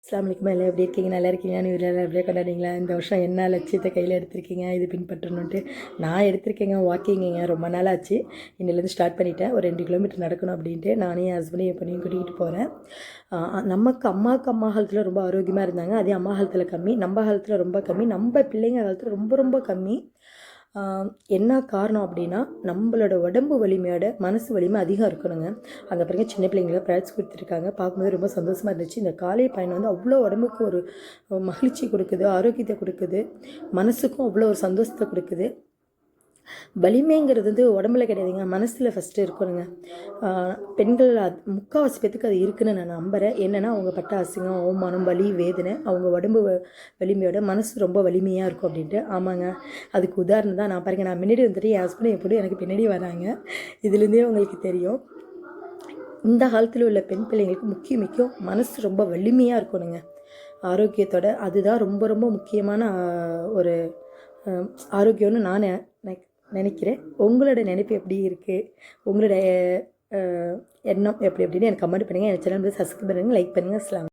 அஸ்ஸலாமு அலைக்கும். எல்லாம் எப்படி இருக்கீங்க? நல்லா இருக்கீங்க? நியூ இயர் எப்படியே கொண்டாடிங்களா? இந்த வருஷம் என்ன லட்சியத்தை கையில் எடுத்திருக்கீங்க? இது பின்பற்றணுன்ட்டு நான் எடுத்திருக்கேங்க. வாக்கிங்க ரொம்ப நாள் ஆச்சு. இன்னிலேருந்து ஸ்டார்ட் பண்ணிட்டேன். ஒரு 2 கிலோமீட்டர் நடக்கணும் அப்படின்ட்டு நானே என் ஹஸ்பண்டையும் என் பொண்ணையும் கூட்டிகிட்டு போகிறேன். நமக்கு அம்மாவுக்கு அம்மா காலத்தில் ரொம்ப ஆரோக்கியமாக இருந்தாங்க. அதே அம்மா காலத்தில் கம்மி, நம்ம காலத்தில் ரொம்ப கம்மி, நம்ம பிள்ளைங்க காலத்தில் ரொம்ப ரொம்ப கம்மி. என்ன காரணம் அப்படின்னா, நம்மளோட உடம்பு வலிமையோட மனசு வலிமை அதிகம் இருக்கணுங்க. அங்கே பாருங்க சின்ன பிள்ளைங்களை ப்ராக்டிஸ் கொடுத்துருக்காங்க. பார்க்கும்போது ரொம்ப சந்தோஷமாக இருந்துச்சு. இந்த காலை பயணம் வந்து அவ்வளோ உடம்புக்கு ஒரு மகிழ்ச்சி கொடுக்குது, ஆரோக்கியத்தை கொடுக்குது, மனசுக்கும் அவ்வளோ ஒரு சந்தோஷத்தை கொடுக்குது. வலிமைங்கிறது வந்து உடம்புல கிடையாதுங்க, மனசில் ஃபஸ்ட்டு இருக்கணுங்க. பெண்கள் முக்கால்வாசி பேத்துக்கு அது இருக்குதுன்னு நான் நம்புகிறேன். என்னென்னா அவங்க பட்ட அசிங்கம், அவமானம், வலி, வேதனை அவங்க உடம்பு வலிமையோட மனசு ரொம்ப வலிமையாக இருக்கும் அப்படின்ட்டு. ஆமாங்க, அதுக்கு உதாரணம் தான் நான் பாருங்கள். நான் முன்னாடி வந்துட்டு என் ஹஸ்பண்ட் எப்படி எனக்கு பின்னாடி வராங்க. இதுலேருந்தே உங்களுக்கு தெரியும். இந்த காலத்தில் உள்ள பெண் பிள்ளைங்களுக்கு முக்கியம் மனசு ரொம்ப வலிமையாக இருக்கணுங்க, ஆரோக்கியத்தோட. அதுதான் ரொம்ப ரொம்ப முக்கியமான ஒரு ஆரோக்கியம்னு நான் நினைக்கிறேன். உங்களோட நினைப்பு எப்படி இருக்குது? உங்களோட எண்ணம் எப்படி அப்படின்னு எனக்கு கமெண்ட் பண்ணுங்கள். என் சேனல் வந்து சப்ஸ்கிரைப் பண்ணுங்கள், லைக் பண்ணுங்கள். அஸ்ஸலாம்.